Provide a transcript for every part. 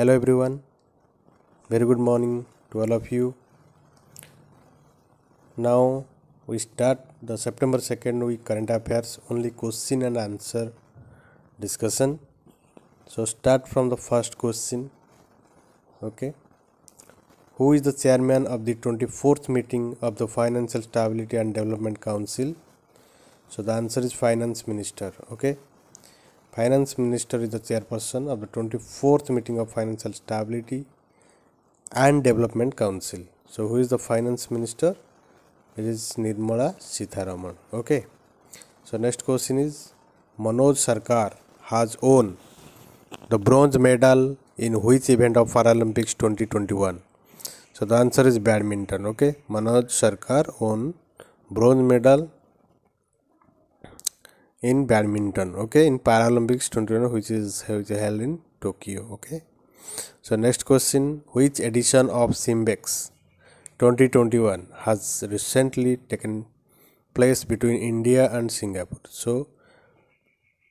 Hello everyone, very good morning to all of you. Now we start the September 2nd week current affairs only question and answer discussion. So start from the first question. Okay. Who is the chairman of the 24th meeting of the Financial Stability and Development Council? So the answer is Finance Minister. Okay. Finance Minister is the chairperson of the 24th meeting of Financial Stability and Development Council. So who is the Finance Minister? It is Nirmala Sitharaman. Okay. So next question is Manoj Sarkar has won the bronze medal in which event of Paralympics 2021? So the answer is badminton. Okay. Manoj Sarkar won bronze medal in badminton, okay, in Paralympics 2021, which is held in Tokyo. Okay. So next question, which edition of Simbex 2021 has recently taken place between India and Singapore? So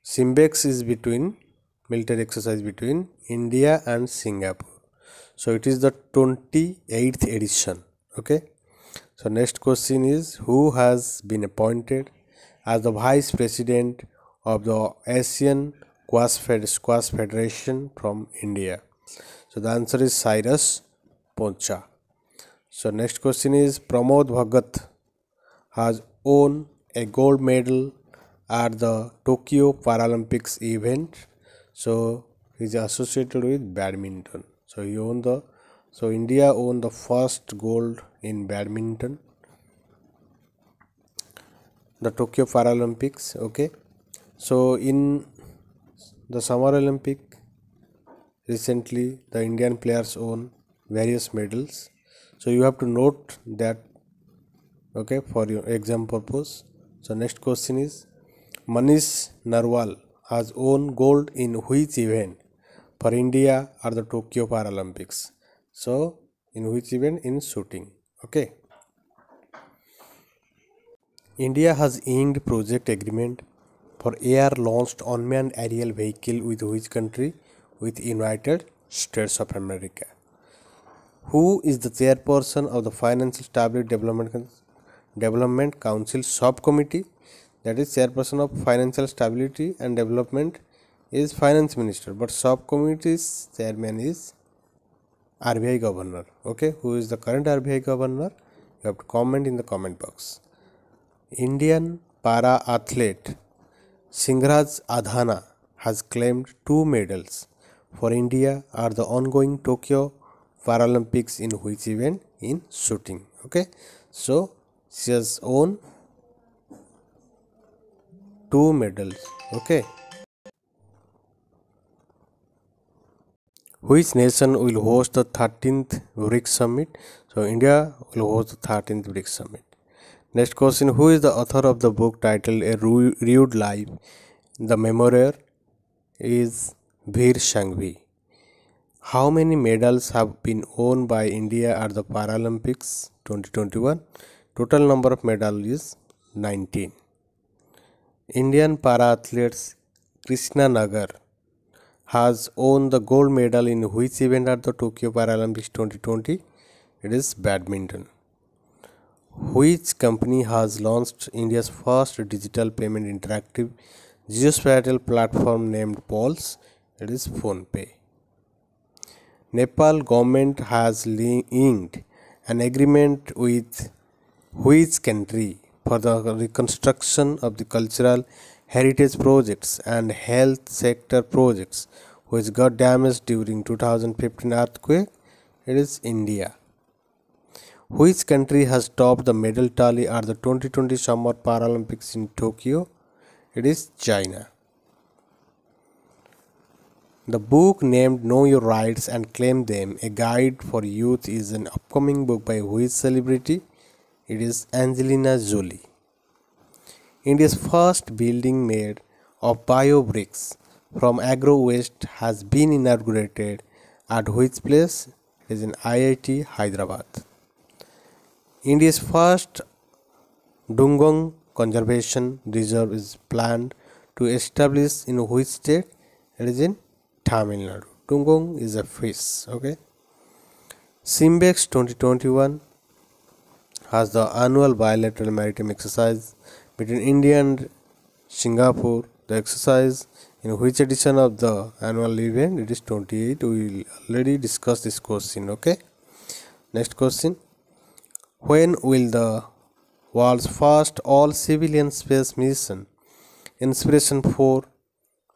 Simbex is between military exercise between India and Singapore. So it is the 28th edition. Okay. So next question is, who has been appointed as the Vice President of the Asian Squash Federation from India? So the answer is Cyrus Poncha. So next question is, Pramod Bhagat has won a gold medal at the Tokyo Paralympics event. So he is associated with badminton. So India won the first gold in badminton, the Tokyo Paralympics. Okay. So in the Summer Olympic recently the Indian players won various medals. So you have to note that, okay, for your exam purpose. So next question is, Manish Narwal has won gold in which event for India at the Tokyo Paralympics? So in which event? In shooting. Okay. India has inked project agreement for air launched unmanned aerial vehicle with which country? With United States of America. Who is the chairperson of the Financial Stability Development Council subcommittee? That is, chairperson of Financial Stability and Development is Finance Minister, but subcommittee's chairman is RBI Governor. Okay, who is the current RBI Governor? You have to comment in the comment box. Indian para athlete Singraj Adhana has claimed 2 medals for India at the ongoing Tokyo Paralympics in which event? In shooting. Okay. So she has won 2 medals. Okay. Which nation will host the 13th BRICS Summit? So India will host the 13th BRICS Summit. Next question, who is the author of the book titled A Rude Life? The memoir is Veer Sanghvi. How many medals have been won by India at the Paralympics 2021? Total number of medals is 19. Indian para-athletes Krishna Nagar has won the gold medal in which event at the Tokyo Paralympics 2020? It is badminton. Which company has launched India's first digital payment interactive geospatial platform named Pulse? It is PhonePe. Nepal government has inked an agreement with which country for the reconstruction of the cultural heritage projects and health sector projects which got damaged during 2015 earthquake? It is India. Which country has topped the medal tally at the 2020 Summer Paralympics in Tokyo? It is China. The book named Know Your Rights and Claim Them, A Guide for Youth is an upcoming book by which celebrity? It is Angelina Jolie. India's first building made of bio-bricks from agro waste has been inaugurated at which place? It is in IIT Hyderabad. India's first Dungong Conservation Reserve is planned to establish in which state? It is in Tamil Nadu. Dugong is a fish. Okay. SIMBEX 2021 has the annual bilateral maritime exercise between India and Singapore. The exercise in which edition of the annual event? It is 28. We will already discuss this question. Okay. Next question. When will the world's first all civilian space mission Inspiration 4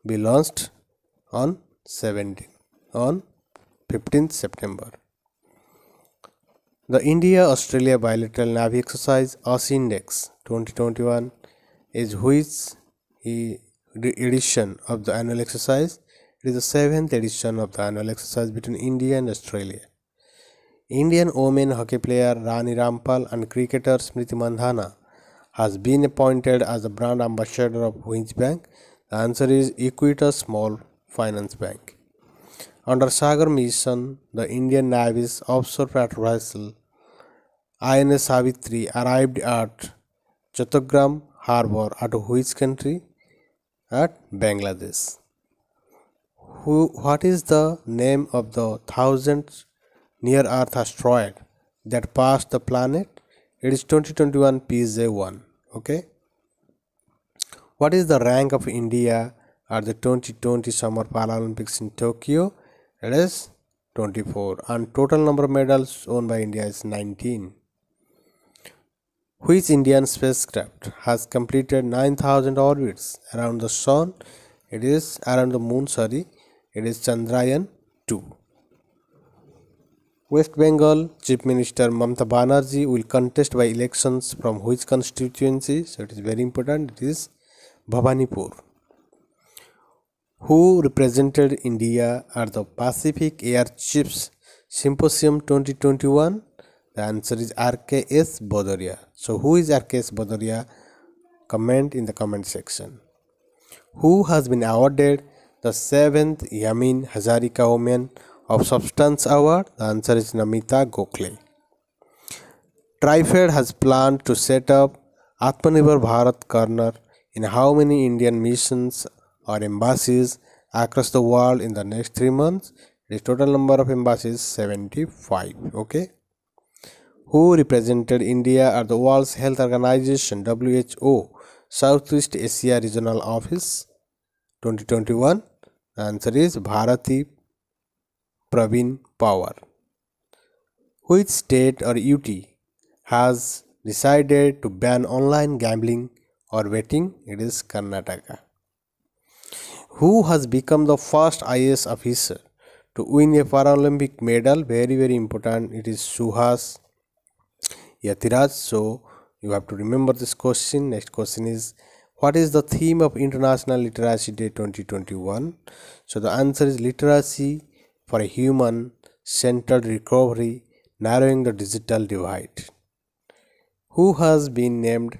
be launched? On 15th September. The India-Australia bilateral Navy exercise ASINDEX 2021 is which edition of the annual exercise? It is the 7th edition of the annual exercise between India and Australia. Indian women hockey player Rani Rampal and cricketer Smriti Mandhana has been appointed as the brand ambassador of which bank? The answer is Equitas Small Finance Bank. Under Sagar mission, the Indian Navy's offshore patrol vessel INS Savitri arrived at Chattogram Harbour at which country? At Bangladesh. What is the name of the 1,000th near-Earth asteroid that passed the planet? It is 2021 PJ1. Okay. What is the rank of India at the 2020 Summer Paralympics in Tokyo? It is 24, and total number of medals won by India is 19. Which Indian spacecraft has completed 9,000 orbits around the sun? It is around the moon, sorry. It is Chandrayaan 2. West Bengal Chief Minister Mamata Banerjee will contest by elections from which constituency? So it is very important. It is Bhabanipur. Who represented India at the Pacific Air Chiefs Symposium 2021? The answer is R.K.S. Bhadoria. So who is R.K.S. Bhadoria? Comment in the comment section. Who has been awarded the 7th Yamin Hazarika Women of Substance Award? The answer is Namita Gokhale. TRIFED has planned to set up Atmanirbhar Bharat Corner in how many Indian missions or embassies across the world in the next 3 months? The total number of embassies 75. Okay. Who represented India at the World Health Organization WHO Southeast Asia Regional Office 2021? The answer is Bharati Praveen Power. Which state or UT has decided to ban online gambling or betting? It is Karnataka. Who has become the first IAS officer to win a Paralympic medal? Very, very important. It is Suhas Yatiraj. So you have to remember this question. Next question is, what is the theme of International Literacy Day 2021? So the answer is literacy for a human-centered recovery, narrowing the digital divide. Who has been named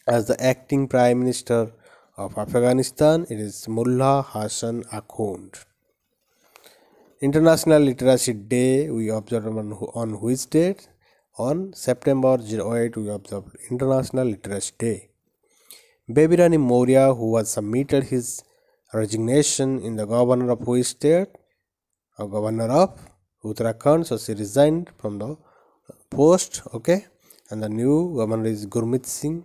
as the acting Prime Minister of Afghanistan? It is Mullah Hassan Akhund. International Literacy Day we observe on which date? On September 08 we observe International Literacy Day. Baby Rani Maurya, who has submitted his resignation in the governor of which state? Governor of Uttarakhand. So she resigned from the post. Okay. And the new governor is Gurmeet Singh.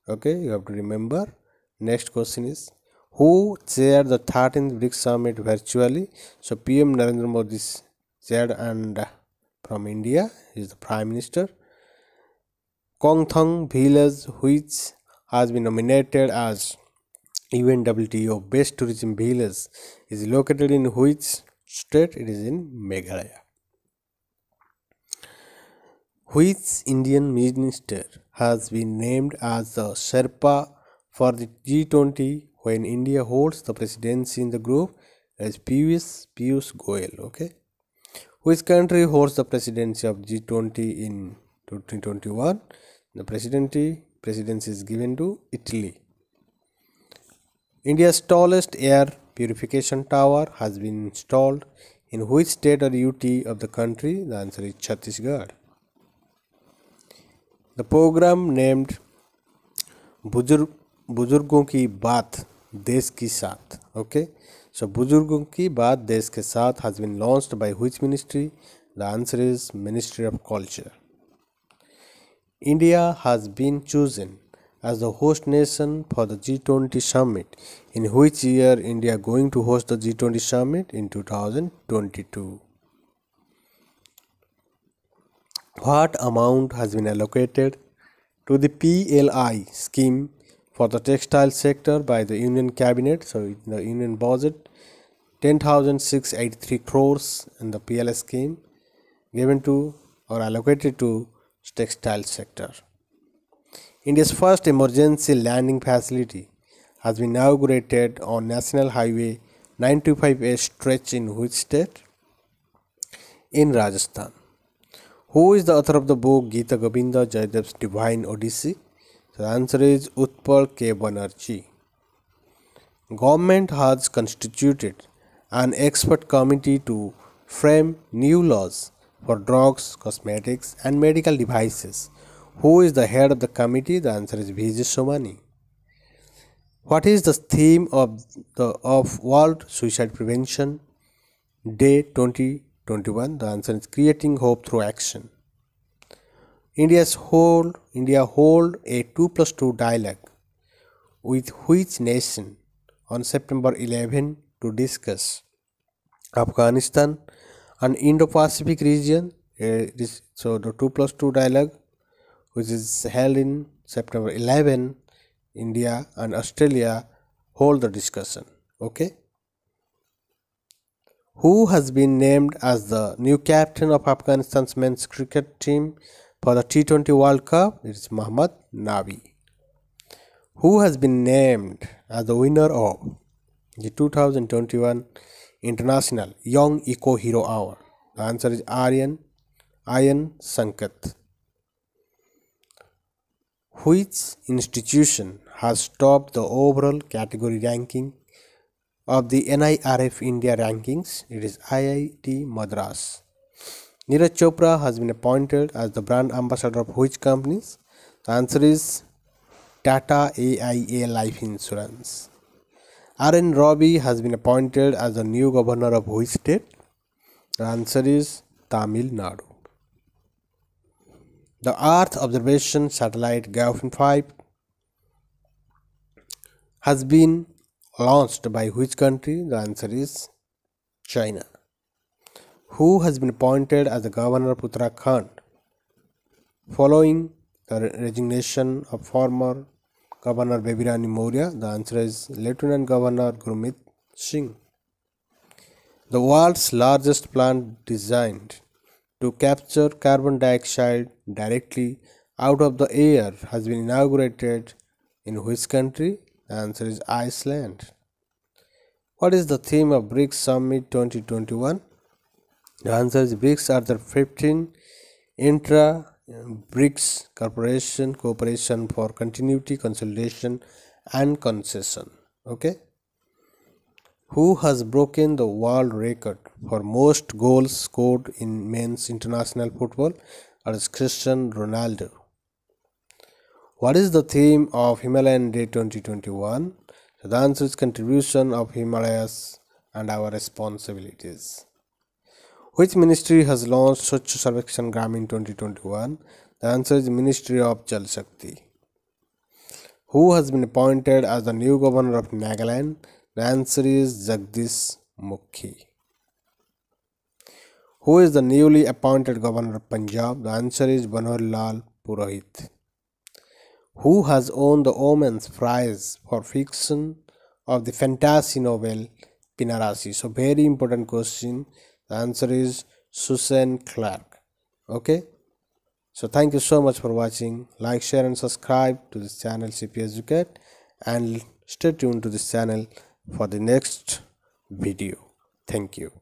Okay. You have to remember. Next question is, who chaired the 13th BRICS summit virtually? So PM Narendra Modi chaired, and from India is the Prime Minister. Kongthang village, which has been nominated as UNWTO Best Tourism Village, is located in which state? It is in Meghalaya. Which Indian minister has been named as the Sherpa for the G20 when India holds the presidency in the group? As Piyush Goyal. Okay. Which country holds the presidency of G20 in 2021? The presidency is given to Italy. India's tallest air purification tower has been installed in which state or UT of the country? The answer is Chhattisgarh. The program named बुजुर्गों की बात देश की साथ. Okay, So बुजुर्गों की बात देश के साथ has been launched by which ministry? The answer is Ministry of Culture. India has been chosen as the host nation for the G20 summit. In which year India going to host the G20 summit? In 2022. What amount has been allocated to the PLI scheme for the textile sector by the Union Cabinet? So in the Union budget, 10,683 crores in the PLI scheme given to or allocated to textile sector. India's first emergency landing facility has been inaugurated on National Highway 925A stretch in which state? In Rajasthan. Who is the author of the book Gita Govinda Jayadev's Divine Odyssey? So the answer is Utpal K. Banerjee. Government has constituted an expert committee to frame new laws for drugs, cosmetics and medical devices. Who is the head of the committee? The answer is Vijay Somani. What is the theme of World Suicide Prevention Day 2021? The answer is Creating Hope Through Action. India hold a 2+2 dialogue with which nation on September 11 to discuss Afghanistan and Indo-Pacific region? So the 2+2 dialogue, which is held in September 11, India and Australia hold the discussion. Okay. Who has been named as the new captain of Afghanistan's men's cricket team for the T20 World Cup? It is Mohammad Nabi. Who has been named as the winner of the 2021 International Young Eco Hero Award? The answer is Aryan Sankat. Which institution has topped the overall category ranking of the NIRF India rankings? It is IIT Madras. Neeraj Chopra has been appointed as the brand ambassador of which companies? The answer is Tata AIA Life Insurance. R.N. Ravi has been appointed as the new governor of which state? The answer is Tamil Nadu. The Earth observation satellite Gaofen 5 has been launched by which country? The answer is China. Who has been appointed as the governor of Uttarakhand following the resignation of former Governor Babirani Maurya? The answer is Lieutenant Governor Gurmeet Singh. The world's largest plant designed to capture carbon dioxide directly out of the air has been inaugurated in which country? The answer is Iceland. What is the theme of BRICS Summit 2021? The answer is BRICS are the 15 intra-BRICS cooperation for continuity, consolidation and concession. Okay. Who has broken the world record for most goals scored in men's international football? That is Cristiano Ronaldo. What is the theme of Himalayan Day 2021? So the answer is contribution of Himalayas and our responsibilities. Which ministry has launched Swachh Sarvekshan Gramin 2021? The answer is Ministry of Jal Shakti. Who has been appointed as the new governor of Nagaland? The answer is Jagdish Mukhi. Who is the newly appointed governor of Punjab? The answer is Manohar Lal Purohit. Who has won the Women's Prize for Fiction of the fantasy novel Pinarasi? So very important question. The answer is Susan Clark. Okay. So thank you so much for watching. Like, share and subscribe to this channel CP Educate, and stay tuned to this channel for the next video. Thank you.